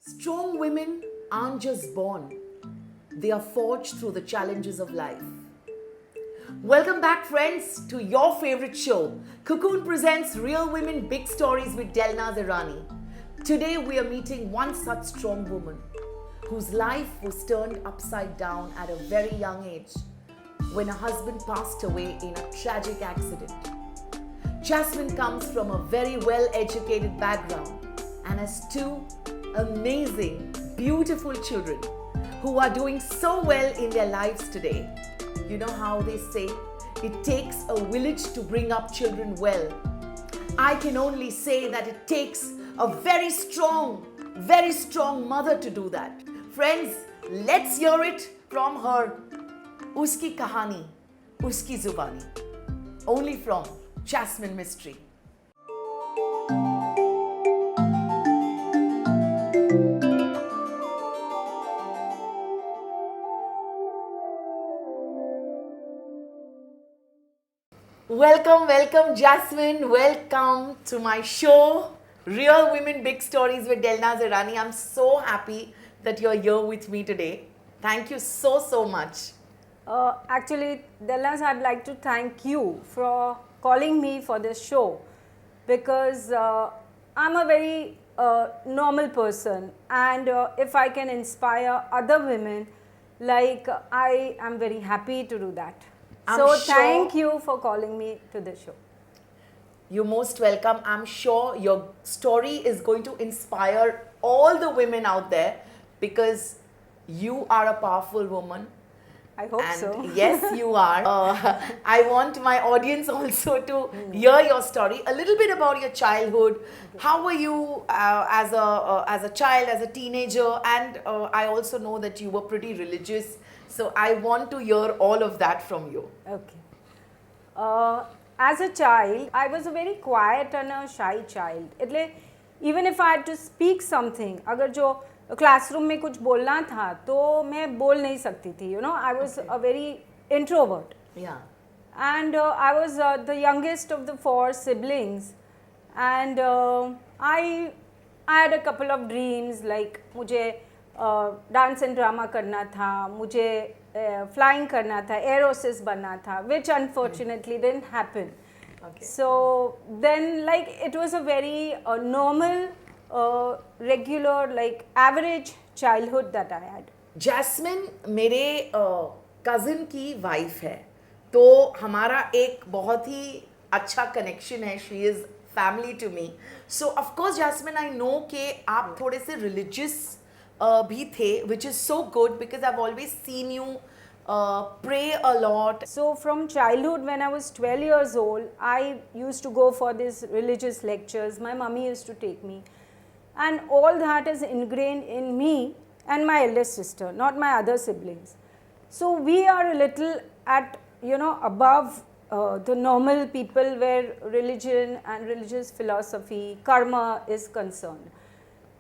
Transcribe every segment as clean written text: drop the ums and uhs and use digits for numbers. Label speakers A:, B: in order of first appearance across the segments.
A: Strong women aren't just born, they are forged through the challenges of life. Welcome back, friends, to your favorite show. Cocoon presents Real Women Big Stories with Delnaaz Irani. Today, we are meeting one such strong woman whose life was turned upside down at a very young age when her husband passed away in a tragic accident. Jasmin comes from a very well-educated background and has two amazing, beautiful children who are doing so well in their lives today. You know how they say, it takes a village to bring up children well. I can only say that it takes a very strong mother to do that. Friends, let's hear it from her. Uski Kahani, Uski Zubaani. Only from Jasmin Mistry. Welcome, Jasmin. Welcome to my show, Real Women Big Stories with Delnaaz Irani. I'm so happy that you're here with me today. Thank you so much.
B: Actually, Delnaaz, I'd like to thank you for calling me for this show because I'm a very normal person, and if I can inspire other women, I am very happy to do that. Thank you for calling me to the show.
A: You're most welcome. I'm sure your story is going to inspire all the women out there because you are a powerful woman.
B: I hope so.
A: Yes, you are. I want my audience also to hear your story. A little bit about your childhood. Okay. How were you as a child, as a teenager? And I also know that you were pretty religious. So I want to hear all of that from you.
B: Okay. As a child, I was a very quiet and a shy child. Even if I had to speak something, अगर जो classroom में कुछ बोलना था तो मैं बोल नहीं सकती थी. You know, I was a very introvert.
A: Yeah.
B: And I was the youngest of the 4 siblings. And I had a couple of dreams, like मुझे डांस एंड ड्रामा करना था, मुझे फ्लाइंग करना था, एयर होस्टेस बनना था, which unfortunately didn't happen.
A: Okay.
B: So then it was a very normal, regular, average childhood that I had.
A: Jasmin मेरे cousin की wife है, तो हमारा एक बहुत ही अच्छा connection है. She is family to me. So of course Jasmin, I know कि आप थोड़े से religious भी थे, which is so good because I've always seen you pray a lot.
B: So from childhood, when I was 12 years old, I used to go for these religious lectures. My mummy used to take me. And all that is ingrained in me and my eldest sister, not my other siblings. So we are a little above the normal people where religion and religious philosophy, karma is concerned.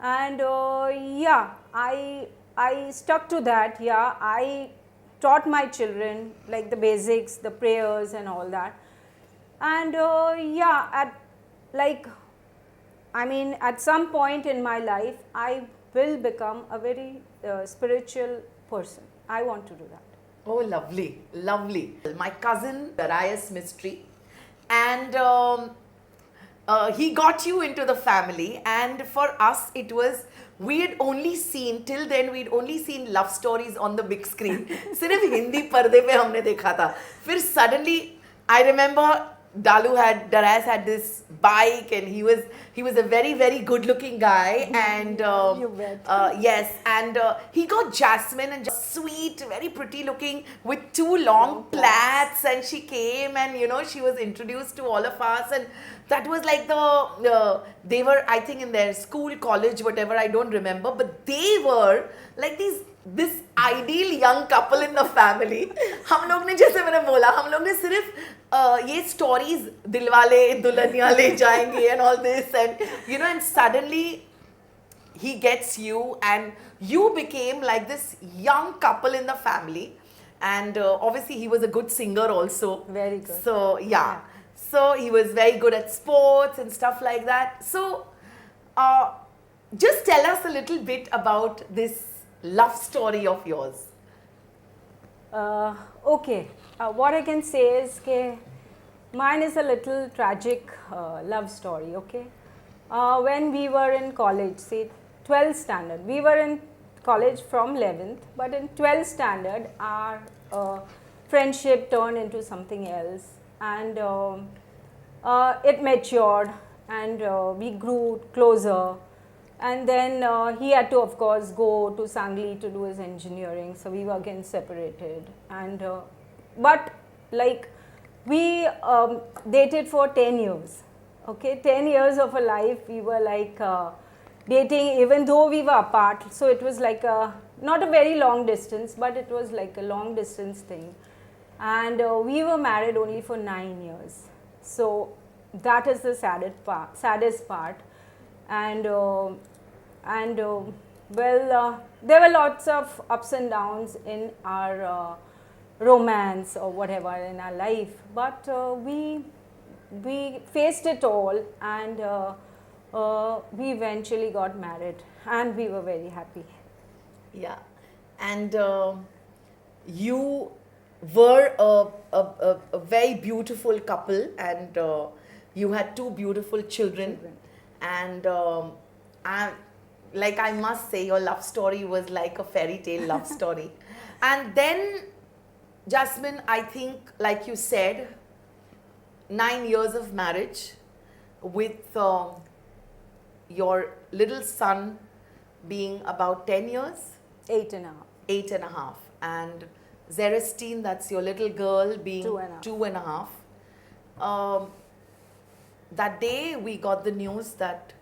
B: And I stuck to that. I taught my children the basics, the prayers and all that. And at some point in my life, I will become a very spiritual person. I want to do that.
A: Oh, lovely. My cousin, Delnaaz Mistry, and he got you into the family, and for us we'd only seen love stories on the big screen. सिर्फ हिंदी पर्दे पे हमने देखा था. फिर suddenly I remember Delnaaz had this bike, and he was a very good looking guy, and
B: you bet.
A: yes, and he got Jasmin, and sweet, very pretty looking, with 2 long plaits, and she came, and she was introduced to all of us, and that was like they were, I think, in their school, college, whatever, I don't remember, but they were like this ideal young couple in the family. हम लोग ने, जैसे मैंने बोला, हम लोग ने सिर्फ ये stories दिलवाले दुल्हनिया ले जाएंगे and all this, and and suddenly he gets you, and you became like this young couple in the family, and obviously he was a good singer also.
B: Very good.
A: So yeah. So he was very good at sports and stuff like that. So just tell us a little bit about this love story of yours.
B: Okay, what I can say is that mine is a little tragic love story, okay? When we were in college, say 12th standard, we were in college from 11th, but in 12th standard, our friendship turned into something else, and it matured, and we grew closer. And then he had to, of course, go to Sangli to do his engineering. So we were again separated. And but like we dated for 10 years. Okay, 10 years of a life. We were like dating, even though we were apart. So it was like not a very long distance, but it was like a long distance thing. And we were married only for 9 years. So that is the saddest part. And there were lots of ups and downs in our romance or whatever in our life, but we faced it all, and we eventually got married, and we were very happy.
A: Yeah, and you were a very beautiful couple, and you had two beautiful children. And I must say, your love story was like a fairy tale love story. And then, Jasmin, I think, like you said, 9 years of marriage with your little son being about 10 years?
B: 8.5.
A: 8.5. And Zerestine, that's your little girl, being 2.5. That day we got the news that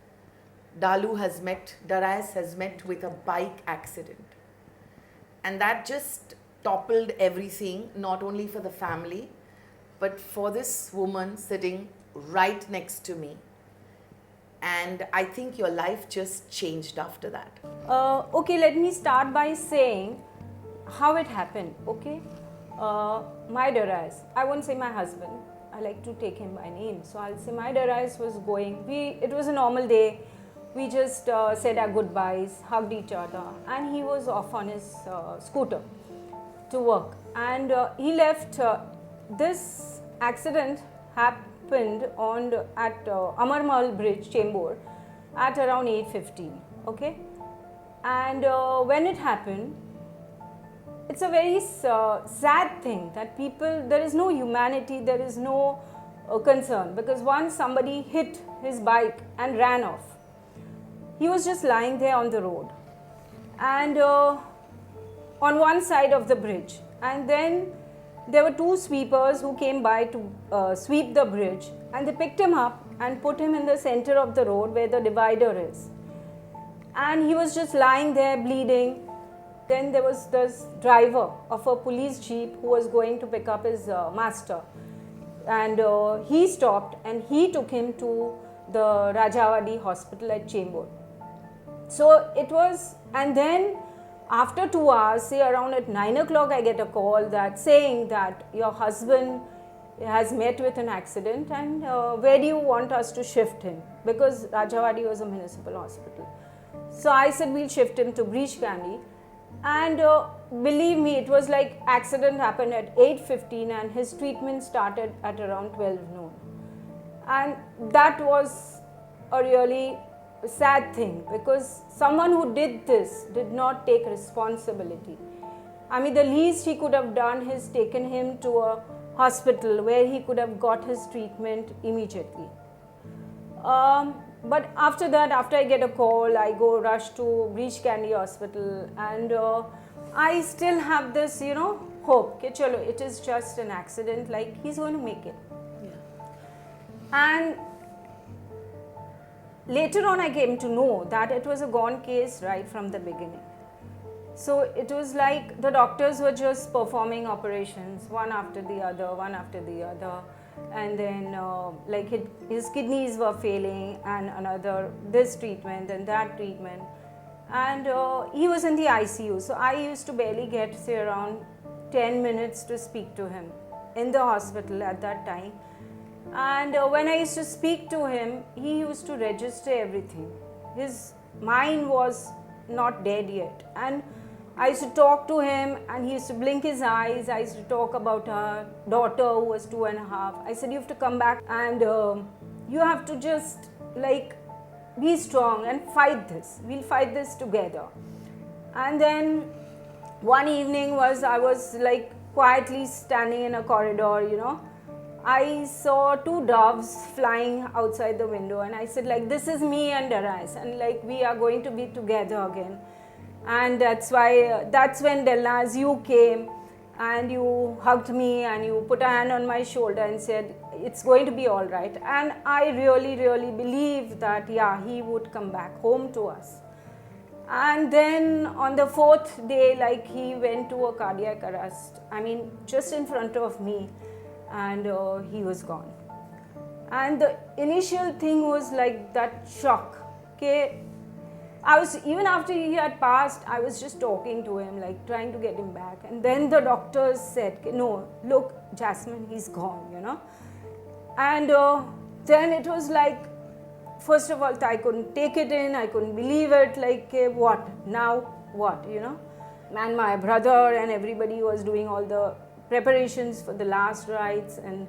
A: Delnaaz has met with a bike accident. And that just toppled everything, not only for the family, but for this woman sitting right next to me. And I think your life just changed after that.
B: Okay, let me start by saying how it happened, okay? My Delnaaz, I won't say my husband, I like to take him by name. So I'll say my Delnaaz was going, it was a normal day. We just said our goodbyes, hugged each other, and he was off on his scooter to work. And he left, this accident happened at Amarmal Bridge, Chembur, at around 8:15, okay? And when it happened, it's a very sad thing that people, there is no humanity, there is no concern, because once somebody hit his bike and ran off, he was just lying there on the road and on one side of the bridge, and then there were two sweepers who came by to sweep the bridge, and they picked him up and put him in the center of the road where the divider is, and he was just lying there bleeding. Then there was this driver of a police jeep who was going to pick up his master, and he stopped and he took him to the Rajawadi hospital at Chembur. So it was, and then after 2 hours, say around at 9 o'clock, I get a call that saying that your husband has met with an accident, and where do you want us to shift him? Because Rajawadi was a municipal hospital. So I said we'll shift him to Breach Candy. And believe me, it was like accident happened at 8:15 and his treatment started at around 12 noon. And that was a really sad thing, because someone who did this did not take responsibility. I mean, the least he could have done is taken him to a hospital where he could have got his treatment immediately. But after that, after I get a call, I go rush to Breach Candy Hospital, and I still have this, hope. Okay, chalo, it is just an accident, like he's going to make it.
A: Yeah.
B: And later on, I came to know that it was a gone case right from the beginning. So it was like the doctors were just performing operations, one after the other. And then like his kidneys were failing, and another this treatment and that treatment, and he was in the ICU. So I used to barely get, say, around 10 minutes to speak to him in the hospital at that time. And when I used to speak to him, he used to register everything. His mine was not dead yet. And I used to talk to him and he used to blink his eyes. I used to talk about our daughter who was 2.5. I said, you have to come back and you have to just like be strong and fight this. We'll fight this together. And then one evening I was like quietly standing in a corridor, you know. I saw 2 doves flying outside the window and I said like, this is me and Delnaaz and like we are going to be together again. And that's when Delnaaz, you came and you hugged me and you put a hand on my shoulder and said, it's going to be all right. And I really, really believed that, yeah, he would come back home to us. And then on the 4th day, like he went to a cardiac arrest. I mean, just in front of me, and he was gone. And the initial thing was like that shock. Okay, even after he had passed, I was just talking to him, like trying to get him back. And then the doctors said, no, look, Jasmin, he's gone, you know. And then it was like, first of all, I couldn't take it in, I couldn't believe it, like what, now what, you know. And my brother and everybody was doing all the preparations for the last rites and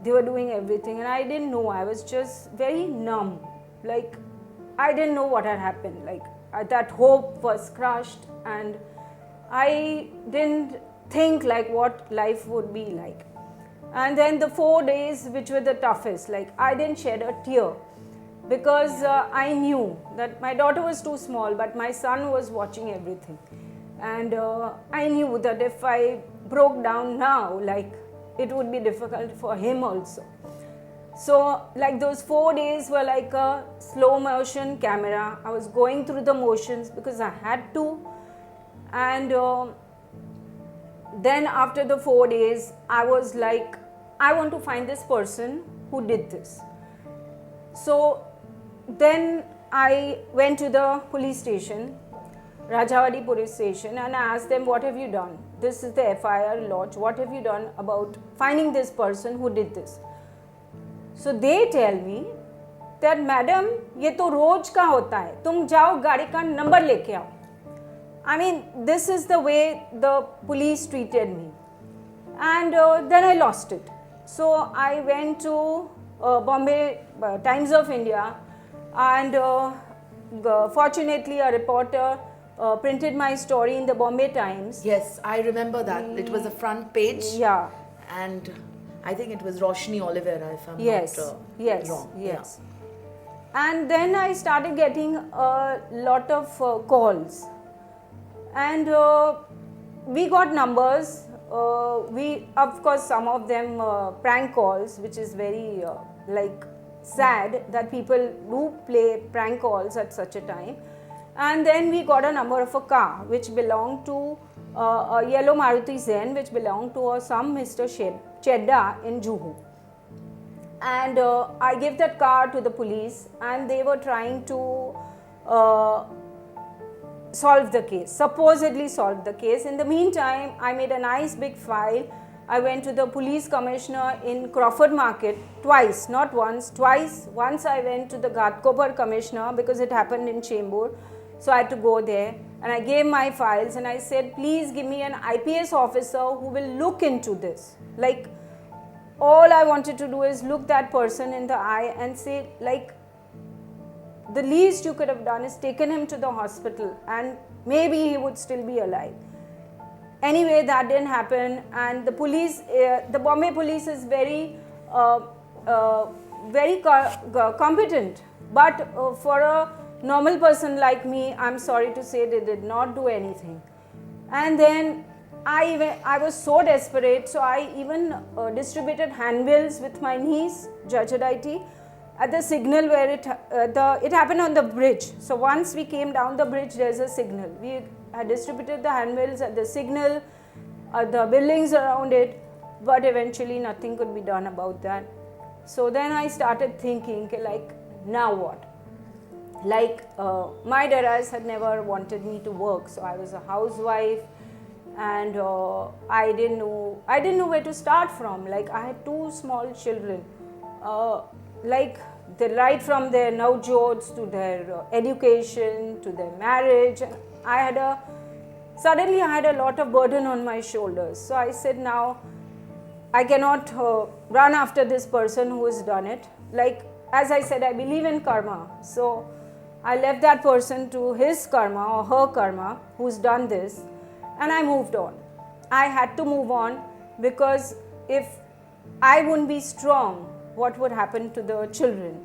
B: they were doing everything and I didn't know, I was just very numb, like I didn't know what had happened, like that hope was crushed and I didn't think like what life would be like. And then the 4 days which were the toughest, like I didn't shed a tear because I knew that my daughter was too small but my son was watching everything. And I knew that if I broke down now, like it would be difficult for him also. So like those 4 days were like a slow motion camera. I was going through the motions because I had to. And then after the 4 days, I was like, I want to find this person who did this. So then I went to the police station, Rajawadi police station, and I asked them, what have you done? This is the FIR lodge. What have you done about finding this person who did this? So they tell me that, madam, ये तो रोज का होता है. तुम जाओ गाड़ी का number लेके आओ. I mean, this is the way the police treated me. And then I lost it. So I went to Bombay Times of India, and fortunately a reporter printed my story in the Bombay Times.
A: Yes, I remember that. It was a front page.
B: Yeah.
A: And I think it was Roshni Olivera, if I'm
B: Yes,
A: not
B: yes,
A: wrong.
B: yes. And then I started getting a lot of calls. And we got numbers. Of course, some of them prank calls, which is very like sad that people do play prank calls at such a time. And then we got a number of a car which belonged to a yellow Maruti Zen, which belonged to some Mr. Chedda in Juhu. And I gave that car to the police, and they were trying to solve the case, supposedly solve the case. In the meantime, I made a nice big file. I went to the police commissioner in Crawford Market twice, not once, twice. Once I went to the Ghatkopar commissioner because it happened in Chembur. So I had to go there, and I gave my files and I said, please give me an IPS officer who will look into this. Like, all I wanted to do is look that person in the eye and say, like, the least you could have done is taken him to the hospital and maybe he would still be alive. Anyway, that didn't happen, and the police, the Bombay police is very competent, but for a normal person like me, I'm sorry to say, they did not do anything. And then I was so desperate, so I even distributed handbills with my niece, Jajadaiti, at the signal where it happened on the bridge. So once we came down the bridge, there's a signal. We had distributed the handbills at the signal, the buildings around it, but eventually nothing could be done about that. So then I started thinking, like, now what? Like, my Delnaaz had never wanted me to work, so I was a housewife, and I didn't know where to start from. Like, I had 2 small children. Like, right from their navjots to their education to their marriage. Suddenly I had a lot of burden on my shoulders. So I said, now I cannot run after this person who has done it. Like, as I said, I believe in karma. So I left that person to his karma or her karma who's done this, and I moved on. I had to move on, because if I wouldn't be strong, what would happen to the children?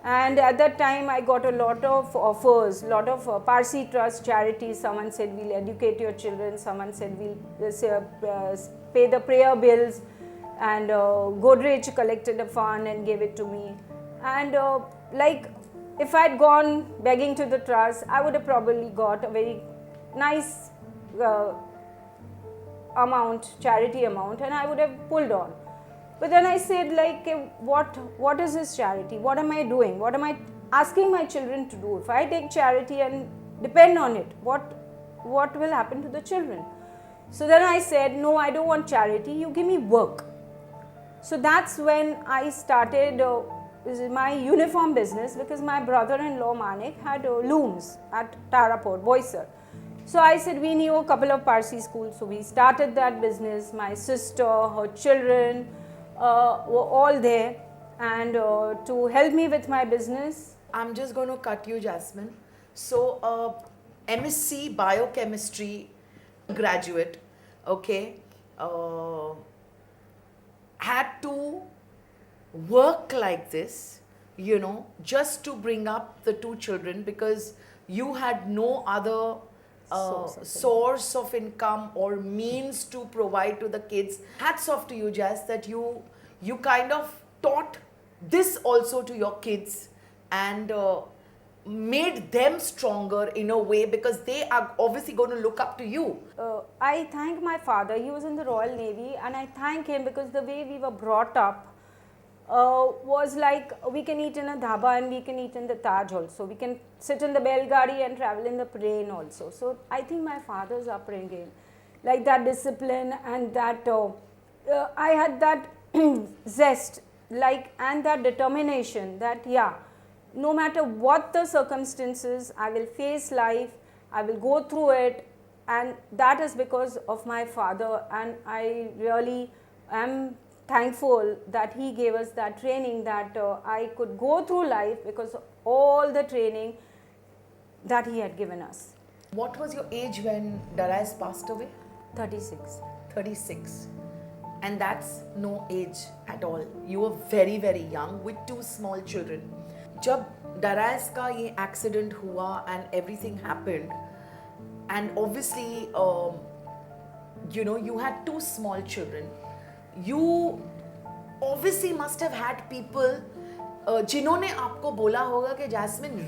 B: And at that time I got a lot of offers, lot of Parsi Trust charities. Someone said, we'll educate your children. Someone said, we'll pay the prayer bills. And Godrej collected a fund and gave it to me. And like, if I'd gone begging to the trust, I would have probably got a very nice amount, charity amount, and I would have pulled on. But then I said, like, what is this charity? What am I doing? What am I asking my children to do? If I take charity and depend on it, what will happen to the children? So then I said, no, I don't want charity. You give me work. So that's when I started my uniform business, because my brother-in-law Manik had looms at Tarapur, Boisar. So I said, we knew a couple of Parsi schools, so we started that business. My sister, her children were all there, and to help me with my business.
A: I'm just going to cut you, Jasmin. So, MSc Biochemistry graduate, okay, had to work like this, you know, just to bring up the two children, because you had no other source of income or means to provide to the kids. Hats off to you, Jas, that you kind of taught this also to your kids and made them stronger in a way, because they are obviously going to look up to you.
B: I thank my father. He was in the Royal Navy, and I thank him because the way we were brought up was like, we can eat in a dhaba and we can eat in the Taj also. We can sit in the Belgadi and travel in the plane also. So I think my father's upbringing, like that discipline and that I had that zest, like, and that determination that, yeah, no matter what the circumstances, I will face life, I will go through it, and that is because of my father. And I really am thankful that he gave us that training, that I could go through life because of all the training that he had given us.
A: What was your age when Delnaaz passed away?
B: 36.
A: 36. And that's no age at all. You were very, very young with two small children. जब Delnaaz का ये accident हुआ and everything happened, and obviously, you know, you had two small children. You obviously must have had people जिन्होंने आपको बोला होगा कि Jasmin,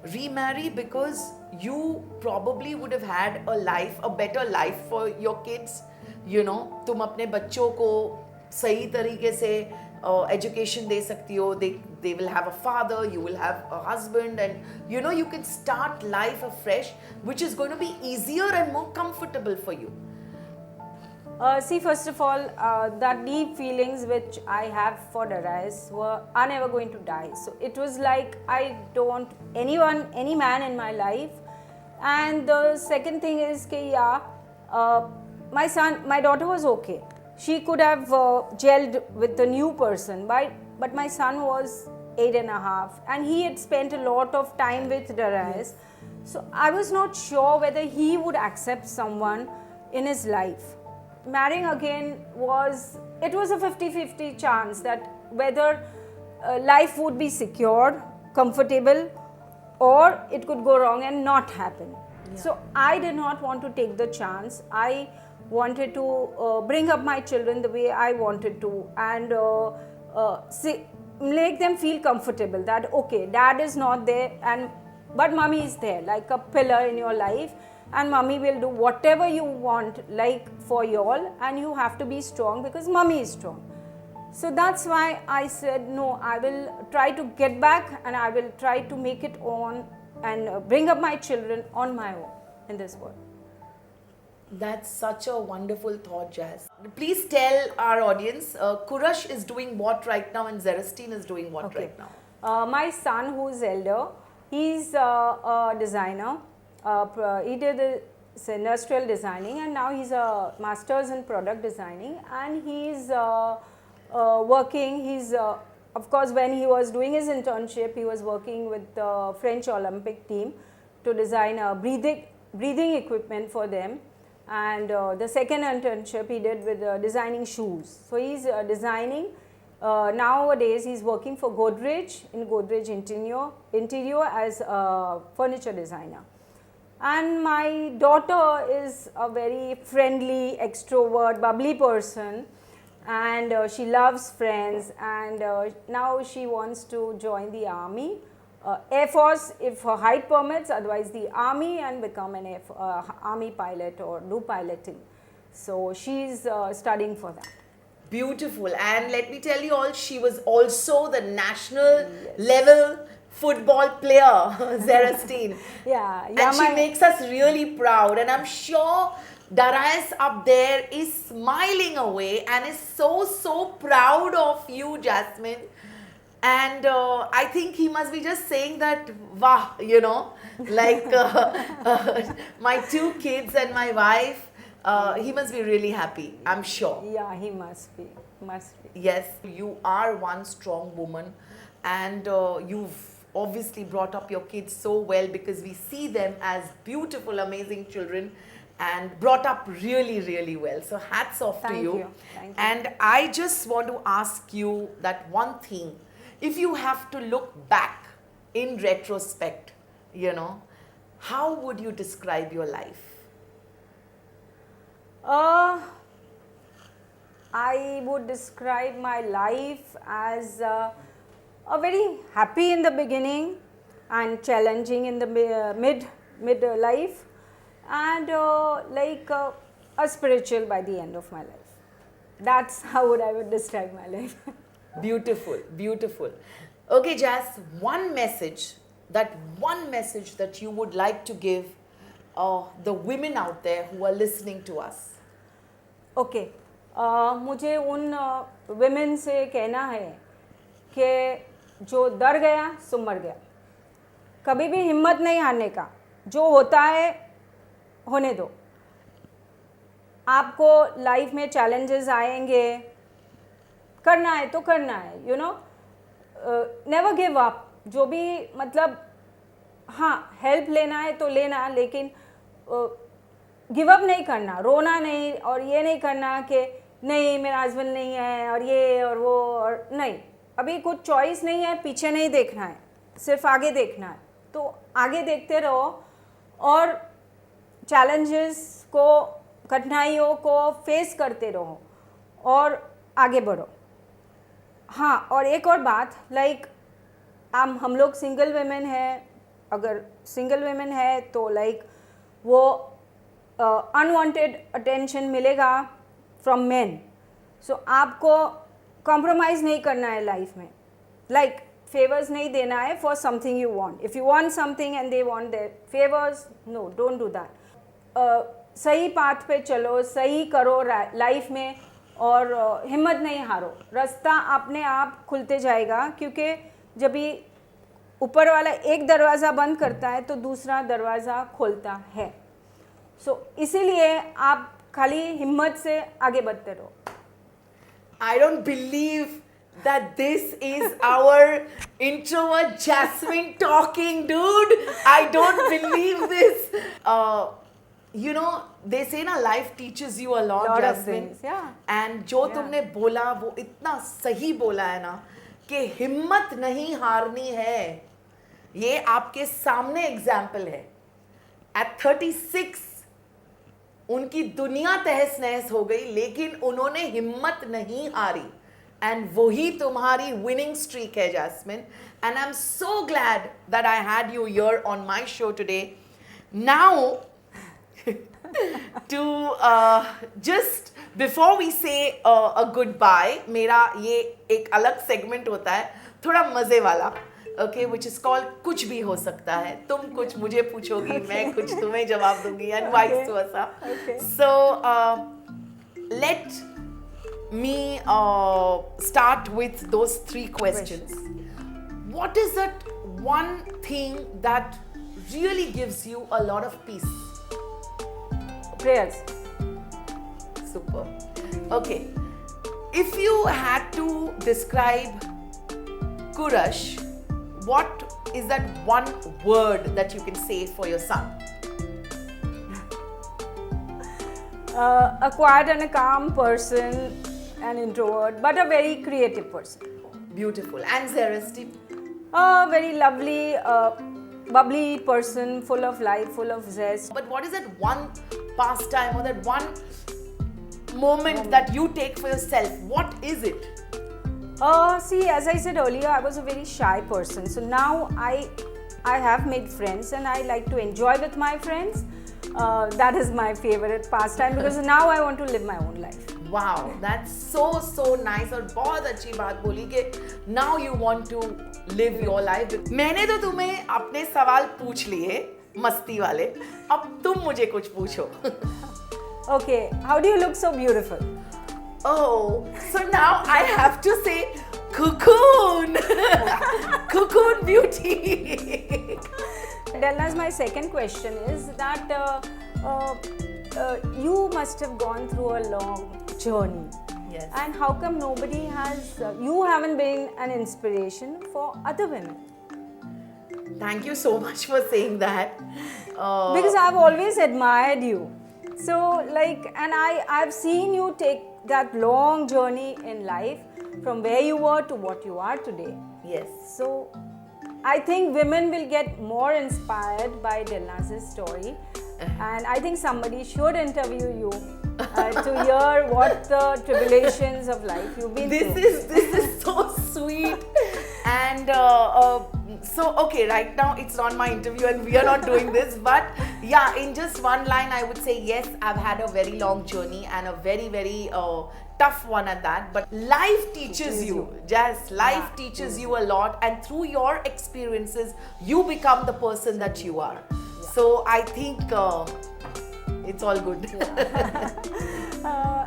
A: remarry, because you probably would have had a better life for your kids. You know, तुम अपने बच्चों को सही तरीके से education दे सकती हो. They will have a father, you will have a husband, and you know, you can start life afresh, which is going to be easier and more comfortable for you.
B: See, first of all, that deep feelings which I have for Delnaaz are never going to die. So it was like, I don't want any man in my life. And the second thing is, my daughter was okay. She could have gelled with the new person, but my son was 8.5, and he had spent a lot of time with Delnaaz. Yes. So I was not sure whether he would accept someone in his life. Marrying again was a 50-50 chance that whether life would be secured, comfortable, or it could go wrong and not happen. Yeah. So I did not want to take the chance. I wanted to bring up my children the way I wanted to, and make them feel comfortable that, okay, dad is not there, but mommy is there, like a pillar in your life, and mommy will do whatever you want, like, for you all, and you have to be strong because mommy is strong. So that's why I said, no, I will try to get back, and I will try to make it on and bring up my children on my own in this world.
A: That's such a wonderful thought, Jazz. Please tell our audience, Kurash is doing what right now and Zerastine is doing what right now?
B: My son, who is elder, he's a designer. He did industrial designing, and now he's a master's in product designing, and he's working. He's of course, when he was doing his internship, he was working with the French Olympic team to design a breathing equipment for them. And the second internship he did with designing shoes. So he's designing. Nowadays he's working for Godrej in Godrej interior as a furniture designer. And my daughter is a very friendly, extrovert, bubbly person, and she loves friends, and now she wants to join the army, Air Force if her height permits, otherwise the army, and become an army pilot or do piloting. So she's studying for that.
A: Beautiful. And let me tell you all, she was also the national level football player, Zerastine. And she makes us really proud. And I'm sure Delnaaz up there is smiling away and is so proud of you, Jasmin. And I think he must be just saying that, wow, you know, like my two kids and my wife, he must be really happy, I'm sure.
B: Yeah, he must be.
A: Yes, you are one strong woman, and you've obviously brought up your kids so well, because we see them as beautiful, amazing children and brought up really well. So hats off to you.
B: Thank you.
A: And I just want to ask you that one thing. If you have to look back in retrospect, you know, how would you describe your life?
B: I would describe my life as a very happy in the beginning and challenging in the mid life, and like a spiritual by the end of my life. That's how I would describe my life.
A: Beautiful, beautiful. Okay, Jazz, one message that you would like to give the women out there who are listening to us.
B: Okay, मुझे उन women से कहना है कि जो डर गया सो मर गया, कभी भी हिम्मत नहीं हारने का, जो होता है होने दो. आपको लाइफ में चैलेंजेस आएंगे, करना है तो करना है, you know, never give up. जो भी मतलब हाँ हेल्प लेना है तो लेना, लेकिन गिव अप नहीं करना, रोना नहीं, और ये नहीं करना कि नहीं मेरा हस्बैंड नहीं है और ये और वो, और नहीं, अभी कुछ चॉइस नहीं है, पीछे नहीं देखना है, सिर्फ आगे देखना है. तो आगे देखते रहो और चैलेंजेस को, कठिनाइयों को फेस करते रहो और आगे बढ़ो. हाँ, और एक और बात, लाइक हम लोग सिंगल वेमेन है, अगर सिंगल वेमेन है तो लाइक वो अनवांटेड अटेंशन मिलेगा फ्रॉम मेन. सो आपको कॉम्प्रोमाइज़ नहीं करना है लाइफ में, लाइक फेवर्स नहीं देना है for something you want. If you want something and they want their favours, no, don't do that. सही पाथ पे चलो, सही करो लाइफ में, और हिम्मत नहीं हारो, रास्ता अपने आप खुलते जाएगा, क्योंकि जब भी ऊपर वाला एक दरवाज़ा बंद करता है तो दूसरा दरवाज़ा खोलता है. सो इसीलिए आप खाली हिम्मत से आगे बढ़ते रहो.
A: I don't believe that this is our introvert Jasmin talking, dude. I don't believe this. You know, they say na life teaches you a lot, Jasmin.
B: Yeah.
A: And जो तुमने बोला वो इतना सही बोला है ना, कि हिम्मत नहीं हारनी है. ये आपके सामने एग्जाम्पल है. At 36 उनकी दुनिया तहस नहस हो गई, लेकिन उन्होंने हिम्मत नहीं हारी, एंड वही तुम्हारी विनिंग स्ट्रीक है, Jasmine. And I am so glad that I had you here on my show today. Now to just before we say a good bye, मेरा ये एक अलग सेगमेंट होता है, थोड़ा मजे वाला. okay, which is called कुछ भी हो सकता है. तुम कुछ मुझे पूछोगी, मैं कुछ तुम्हें जवाब दूंगी, and vice versa.
B: Okay.
A: So let me start with those 3 questions. What is that one thing that really gives you a lot of peace?
B: Prayers.
A: Super. Okay. If you had to describe Kurash, what is that one word that you can say for your son?
B: A quiet and a calm person, an introvert, but a very creative person.
A: Beautiful. And Zeresti?
B: A very lovely, bubbly person, full of life, full of zest.
A: But what is that one pastime or that one moment that you take for yourself? What is it?
B: See, as I said earlier, I was a very shy person. So now I have made friends and I like to enjoy with my friends. That is my favorite pastime because now I want to live my own life.
A: Wow, that's so nice और बहुत अच्छी बात बोली कि now you want to live your life. मैंने तो तुम्हें अपने सवाल पूछ लिए मस्ती वाले, अब तुम मुझे कुछ पूछो.
B: Okay, how do you look so beautiful?
A: Oh, so now I have to say cocoon. Cocoon beauty.
B: Delnaaz, my second question is that you must have gone through a long journey.
A: Yes.
B: And how come nobody has, you haven't been an inspiration for other women?
A: Thank you so much for saying that.
B: Because I've always admired you. So and I've seen you take that long journey in life from where you were to what you are today.
A: Yes.
B: So I think women will get more inspired by Delnaaz's story. And I think somebody should interview you to hear what the tribulations of life you've been through.
A: This is so sweet. And so, okay, right now it's not my interview and we are not doing this. But yeah, in just one line, I would say, yes, I've had a very long journey and a very, very tough one at that. But life teaches you. Just life teaches you a lot. And through your experiences, you become the person that you are. So I think it's all good.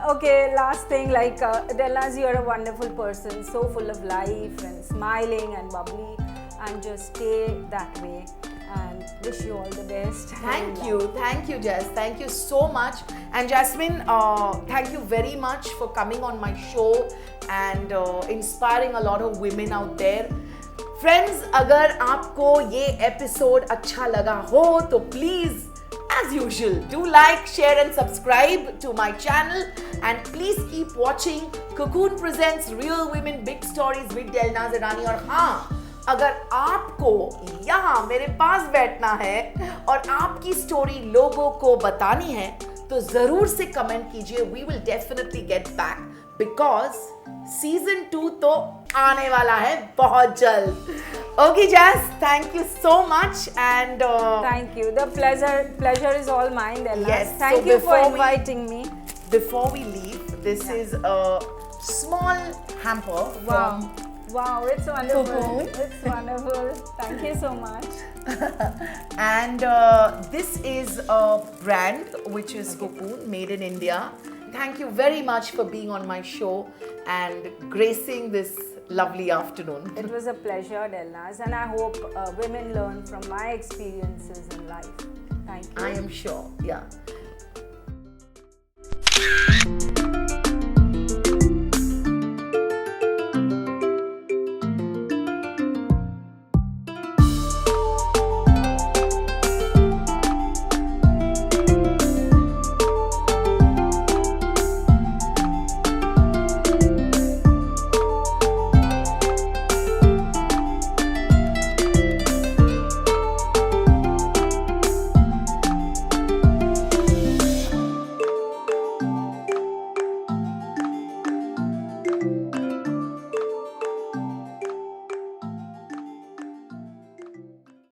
B: Okay, last thing, Delnaaz, you're a wonderful person, so full of life and smiling and bubbly, and just stay that way and wish you all the best.
A: Thank you, Jess. Thank you so much. And Jasmin, thank you very much for coming on my show and inspiring a lot of women out there. Friends, अगर आपको ये episode अच्छा लगा हो तो please as usual do like, share and subscribe to my channel and please keep watching Cocoon presents Real Women Big Stories with Delnaaz Irani. और हाँ, अगर आपको यहाँ मेरे पास बैठना है और आपकी स्टोरी लोगों को बतानी है तो जरूर से कमेंट कीजिए. We will definitely get back because season 2 तो आने वाला है बहुत जल्द. Okay, Jazz, thank you so much and
B: thank you. The pleasure is all mine, Delnaaz.
A: Yes.
B: Thank you for inviting me.
A: Before we leave, this is a small hamper.
B: Wow, it's wonderful.
A: Cocoon.
B: It's wonderful. Thank you so much.
A: And this is a brand which is Cocoon, made in India. Thank you very much for being on my show and gracing this lovely afternoon.
B: It was a pleasure, Delnaaz, and I hope women learn from my experiences in life. Thank you.
A: I am sure, yeah.